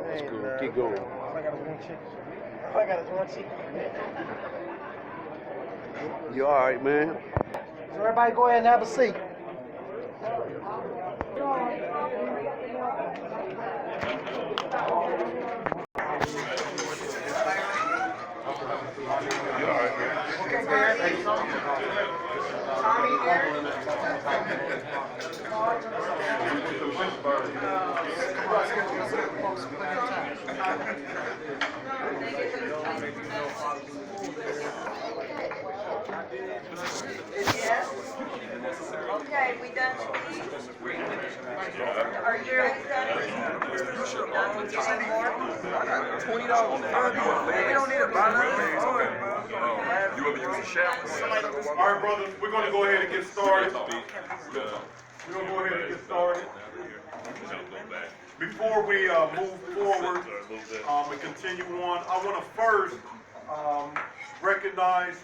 That's cool. Keep going. I got one chick. I got one chick. You all right, man? So everybody go ahead and have a seat. Okay, we done speaking? Are you guys done? Done with getting more? $20. We don't need a balance. You ever use a shower? All right, brothers, we're going to go ahead and get started. We're going to go ahead and get started. Before we move forward and continue on, I want to first recognize,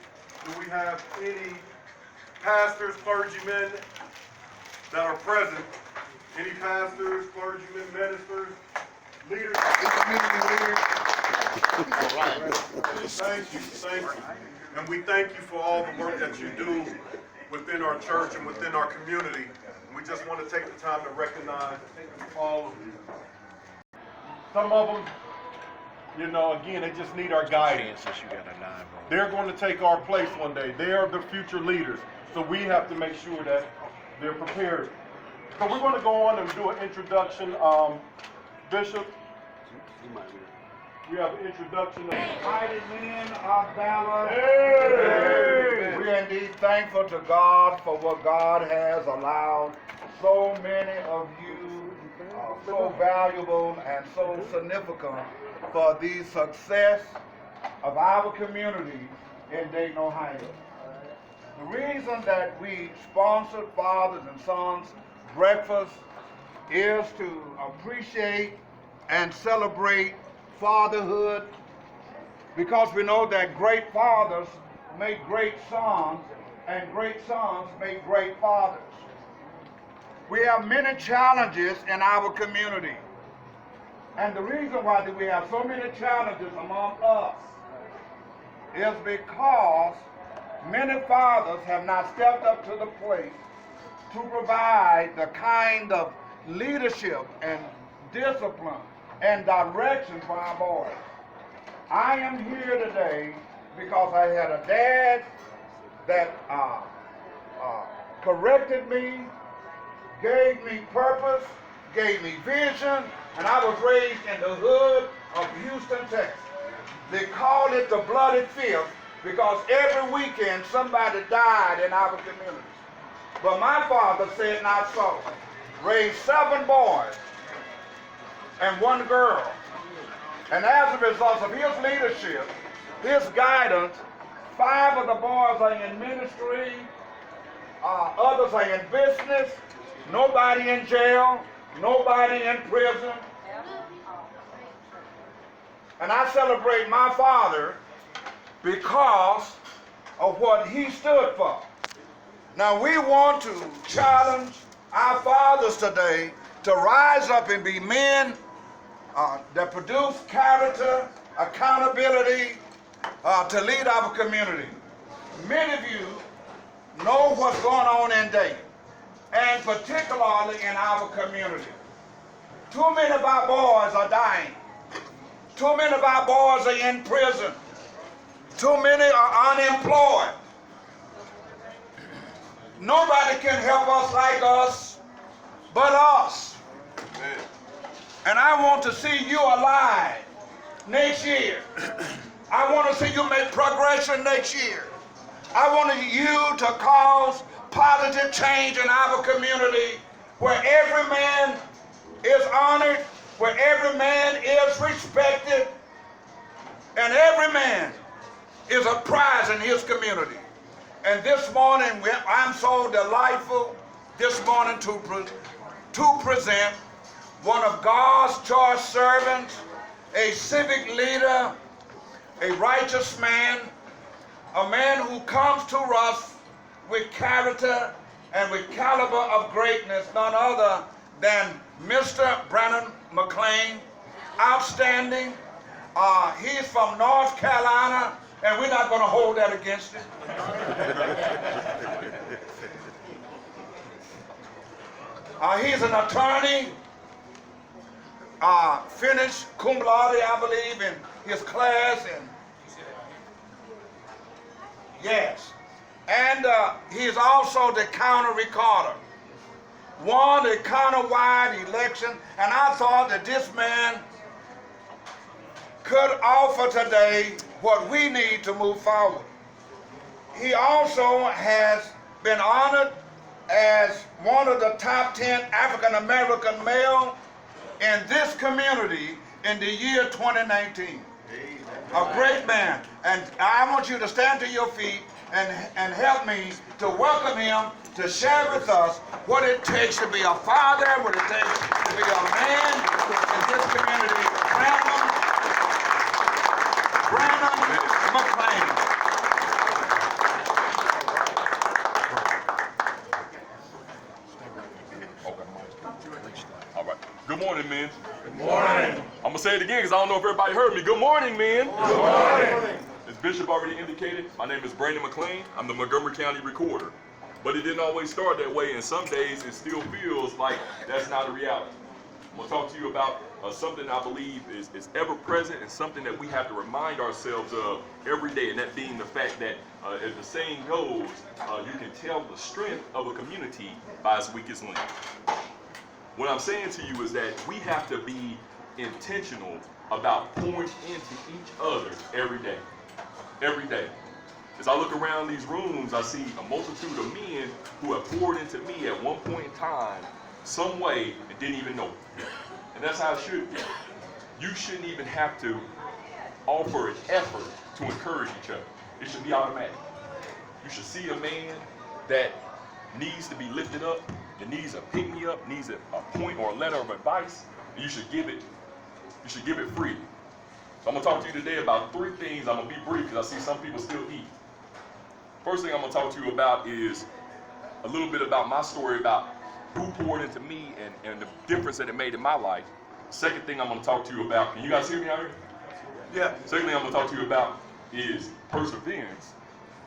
do we have any pastors, clergymen that are present? Any pastors, clergymen, ministers, leaders? Thank you, thank you. And we thank you for all the work that you do within our church and within our community. And we just want to take the time to recognize all of you. Some of them, you know, again, they just need our guidance. They're going to take our place one day. They are the future leaders. So we have to make sure that they're prepared. So we're going to go on and do an introduction. Bishop, we have an introduction of Mighty men of valor. Hey! We are indeed thankful to God for what God has allowed so many of you, so valuable and so significant for the success of our community in Dayton, Ohio. The reason that we sponsored Fathers and Sons Breakfast is to appreciate and celebrate fatherhood, because we know that great fathers make great sons and great sons make great fathers. We have many challenges in our community, and the reason why we have so many challenges among us is because many fathers have not stepped up to the plate to provide the kind of leadership and discipline and direction for our boys. I am here today because I had a dad that corrected me, gave me purpose, gave me vision, and I was raised in the hood of Houston, Texas. They call it the Bloody Fifth because every weekend somebody died in our community. But my father said not so. Raised 7 boys and 1 girl. And as a result of his leadership, his guidance, 5 of the boys are in ministry, others are in business, nobody in jail, nobody in prison. And I celebrate my father because of what he stood for. Now we want to challenge our fathers today to rise up and be men that produce character, accountability, to lead our community. Many of you know what's going on in Dayton, and particularly in our community. Too many of our boys are dying. Too many of our boys are in prison. Too many are unemployed. Nobody can help us like us but us. Amen. And I want to see you alive next year. I want to see you make progression next year. I want you to cause positive change in our community where every man is honored, where every man is respected, and every man is a prize in his community. And this morning, I'm so delightful this morning to present one of God's choice servants, a civic leader, a righteous man, a man who comes to us with character and with caliber of greatness, none other than Mr. Brandon McLean. Outstanding. He's from North Carolina, and we're not going to hold that against him. He's an attorney, finished cum laude, I believe, in his class, and yes. And he is also the county recorder. Won the county-wide election, and I thought that this man could offer today what we need to move forward. He also has been honored as one of the top 10 African-American male in this community in the year 2019. A great man. And I want you to stand to your feet and help me to welcome him to share with us what it takes to be a father, what it takes to be a man in this community. Brandon McLean. All right. Good morning, men. Good morning. I'm going to say it again because I don't know if everybody heard me. Good morning, men. Good morning. As Bishop already indicated, my name is Brandon McLean. I'm the Montgomery County Recorder. But it didn't always start that way, and some days it still feels like that's not a reality. I'm going to talk to you about something I believe is ever present and something that we have to remind ourselves of every day, and that being the fact that, as the saying goes, you can tell the strength of a community by its weakest link. What I'm saying to you is that we have to be intentional about pouring into each other every day. Every day. As I look around these rooms, I see a multitude of men who have poured into me at one point in time, some way, and didn't even know it. And that's how it should be. You shouldn't even have to offer an effort to encourage each other. It should be automatic. You should see a man that needs to be lifted up, that needs a pick-me-up, needs a point or a letter of advice, and you should give it. You should give it freely. So I'm going to talk to you today about 3 things. I'm going to be brief because I see some people still eat. First thing I'm going to talk to you about is a little bit about my story about who poured into me and the difference that it made in my life. Second thing I'm going to talk to you about, can you guys hear me out here? Yeah. Second thing I'm going to talk to you about is perseverance.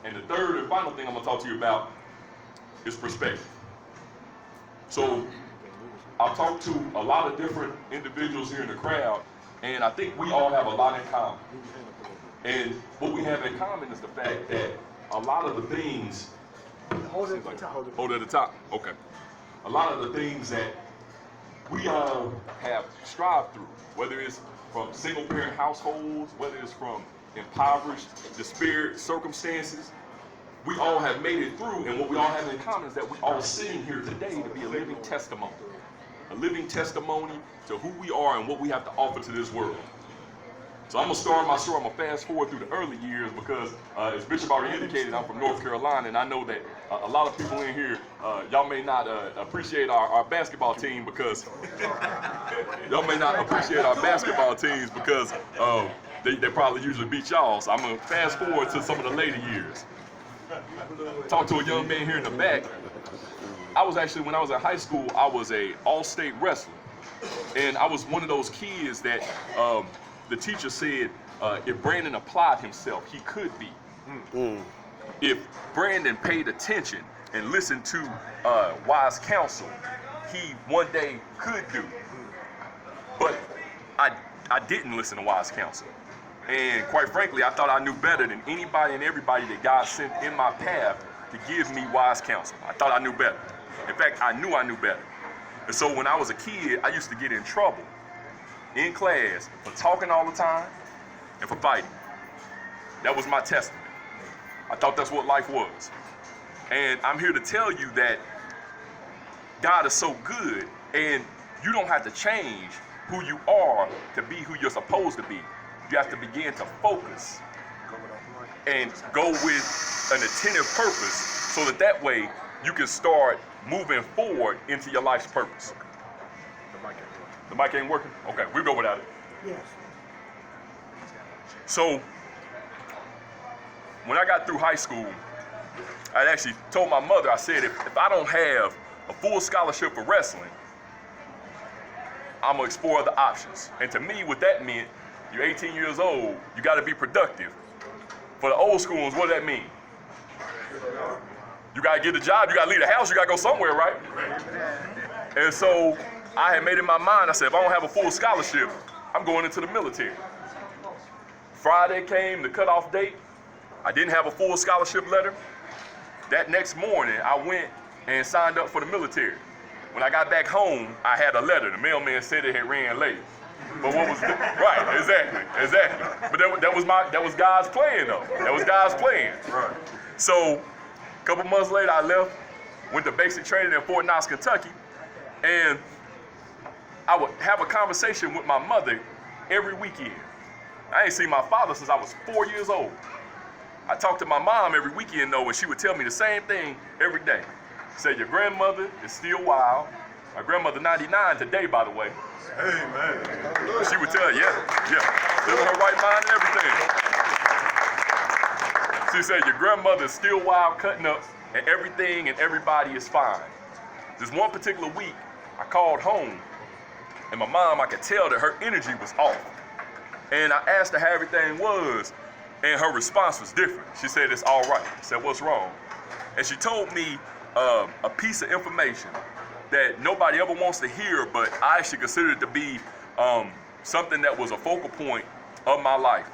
And the third and final thing I'm going to talk to you about is perspective. So I've talked to a lot of different individuals here in the crowd, and I think we all have a lot in common. And what we have in common is the fact that a lot of the things, hold it at the top, okay. A lot of the things that we all have strived through, whether it's from single parent households, whether it's from impoverished, despaired circumstances, we all have made it through, and what we all have in common is that we're all sitting here today to be a living testimony. A living testimony to who we are and what we have to offer to this world. So I'm going to start my story. I'm going to fast forward through the early years because, as Bishop already indicated, I'm from North Carolina, and I know that a lot of people in here, y'all may not appreciate our basketball team because y'all may not appreciate our basketball teams because they probably usually beat y'all. So I'm going to fast forward to some of the later years. Talk to a young man here in the back. I was actually, when I was in high school, I was a all-state wrestler. And I was one of those kids that the teacher said if Brandon applied himself, he could be. If Brandon paid attention and listened to wise counsel, he one day could do. But I didn't listen to wise counsel. And quite frankly, I thought I knew better than anybody and everybody that God sent in my path to give me wise counsel. I thought I knew better. In fact, I knew better. And so when I was a kid, I used to get in trouble in class for talking all the time and for fighting. That was my testament. I thought that's what life was. And I'm here to tell you that God is so good, and you don't have to change who you are to be who you're supposed to be. You have to begin to focus and go with an attentive purpose so that way you can start moving forward into your life's purpose. The mic ain't working? Okay, we'll go without it. Yes. So, when I got through high school, I actually told my mother, I said, if I don't have a full scholarship for wrestling, I'm gonna explore other options. And to me, what that meant, you're 18 years old, you gotta be productive. For the old school ones, what does that mean? You gotta get a job, you gotta leave the house, you gotta go somewhere, right? And so I had made in my mind, I said, if I don't have a full scholarship, I'm going into the military. Friday came, the cutoff date. I didn't have a full scholarship letter. That next morning, I went and signed up for the military. When I got back home, I had a letter. The mailman said it had ran late. But what was right? Exactly. But that was God's plan, though. That was God's plan. Right. So, a couple months later, I left, went to basic training in Fort Knox, Kentucky, and I would have a conversation with my mother every weekend. I ain't seen my father since I was 4 years old. I talked to my mom every weekend, though, and she would tell me the same thing every day. Say, your grandmother is still wild. My grandmother 99 today, by the way. Amen. She would tell, yeah, still in her right mind and everything. She said, your grandmother is still wild, cutting up, and everything and everybody is fine. This one particular week, I called home, and my mom, I could tell that her energy was off. And I asked her how everything was, and her response was different. She said, it's all right. I said, what's wrong? And she told me a piece of information that nobody ever wants to hear, but I actually consider it to be something that was a focal point of my life.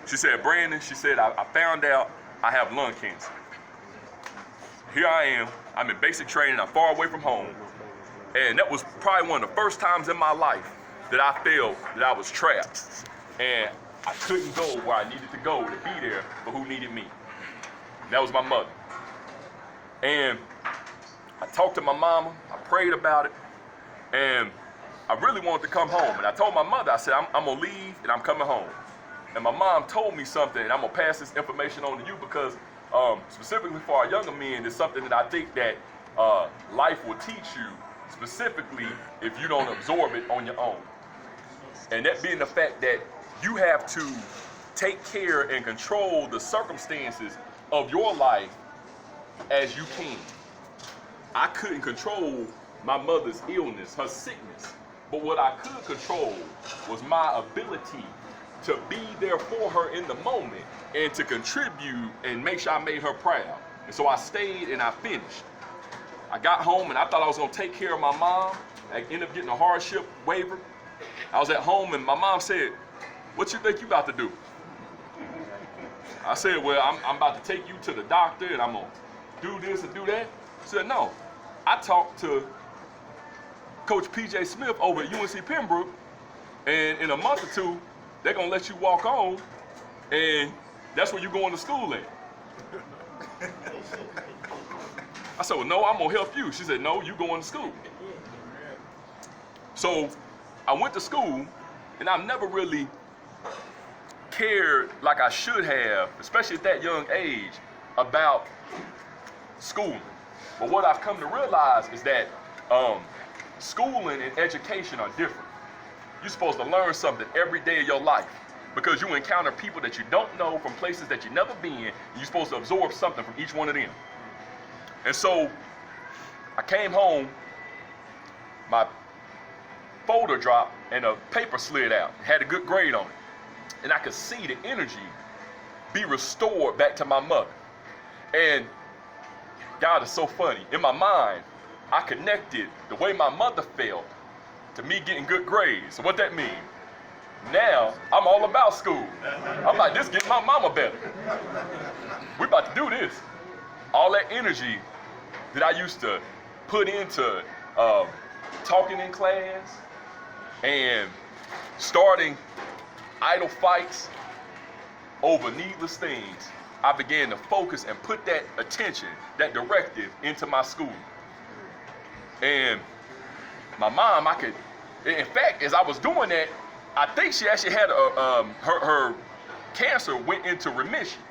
She said, Brandon, she said, I found out I have lung cancer. Here I am, I'm in basic training, I'm far away from home, and that was probably one of the first times in my life that I felt that I was trapped, and I couldn't go where I needed to go to be there for who needed me. And that was my mother. And I talked to my mama, I prayed about it, and I really wanted to come home. And I told my mother, I said, I'm gonna leave and I'm coming home. And my mom told me something, and I'm gonna pass this information on to you because specifically for our younger men, it's something that I think that life will teach you, specifically if you don't absorb it on your own. And that being the fact that you have to take care and control the circumstances of your life as you can. I couldn't control my mother's illness, her sickness, but what I could control was my ability to be there for her in the moment and to contribute and make sure I made her proud. And so I stayed and I finished. I got home and I thought I was gonna take care of my mom. I ended up getting a hardship waiver. I was at home and my mom said, what you think you about to do? I said, well, I'm about to take you to the doctor and I'm gonna do this and do that. She said, no. I talked to Coach P.J. Smith over at UNC Pembroke, and in a month or two, they're gonna let you walk on, and that's where you're going to school at. I said, well, no, I'm gonna help you. She said, no, you going to school. So I went to school, and I've never really cared like I should have, especially at that young age, about schooling. But what I've come to realize is that schooling and education are different. You're supposed to learn something every day of your life because you encounter people that you don't know from places that you've never been, and you're supposed to absorb something from each one of them. And so I came home, my folder dropped, and a paper slid out. It had a good grade on it. And I could see the energy be restored back to my mother. And God is so funny. In my mind, I connected the way my mother felt to me getting good grades. So what that means? Now, I'm all about school. I'm like, this getting my mama better. We about to do this. All that energy that I used to put into talking in class and starting idle fights over needless things, I began to focus and put that attention, that directive into my school. And my mom, in fact, as I was doing that, I think she actually had her cancer went into remission.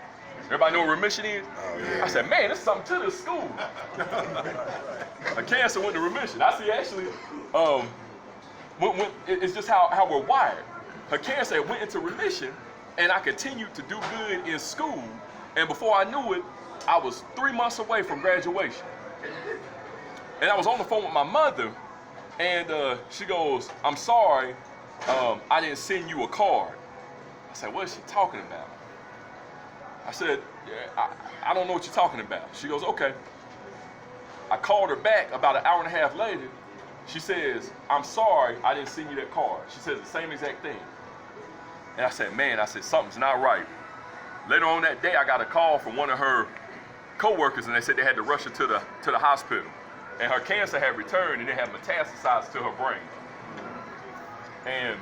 Everybody know what remission is? Oh, yeah. I said, man, there's something to this school. Her cancer went into remission. I see actually, it's just how we're wired. Her cancer went into remission, and I continued to do good in school. And before I knew it, I was 3 months away from graduation. And I was on the phone with my mother, and she goes, I'm sorry, I didn't send you a card. I said, what is she talking about? I said, yeah, I don't know what you're talking about. She goes, okay. I called her back about an hour and a half later. She says, I'm sorry, I didn't send you that card. She says the same exact thing. And I said, man, something's not right. Later on that day, I got a call from one of her co-workers, and they said they had to rush her to the hospital. And her cancer had returned, and it had metastasized to her brain. And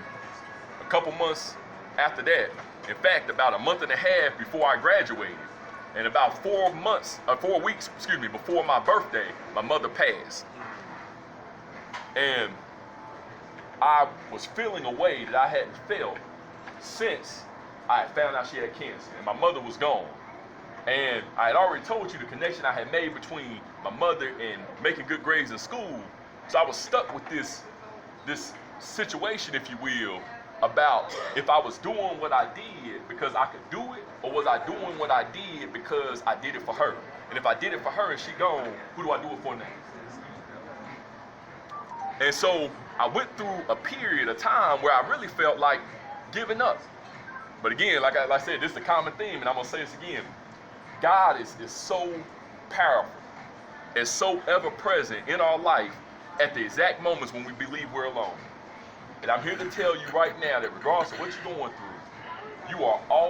a couple months after that, in fact, about a month and a half before I graduated, and about 4 weeks, before my birthday, my mother passed. And I was feeling a way that I hadn't felt since I had found out she had cancer, and my mother was gone. And I had already told you the connection I had made between my mother and making good grades in school. So I was stuck with this situation, if you will, about if I was doing what I did because I could do it, or was I doing what I did because I did it for her? And if I did it for her and she gone, who do I do it for now? And so I went through a period of time where I really felt like giving up. But again, like I said, this is a common theme, and I'm gonna say this again. God is so powerful, is so ever present in our life at the exact moments when we believe we're alone. And I'm here to tell you right now that regardless of what you're going through, you are all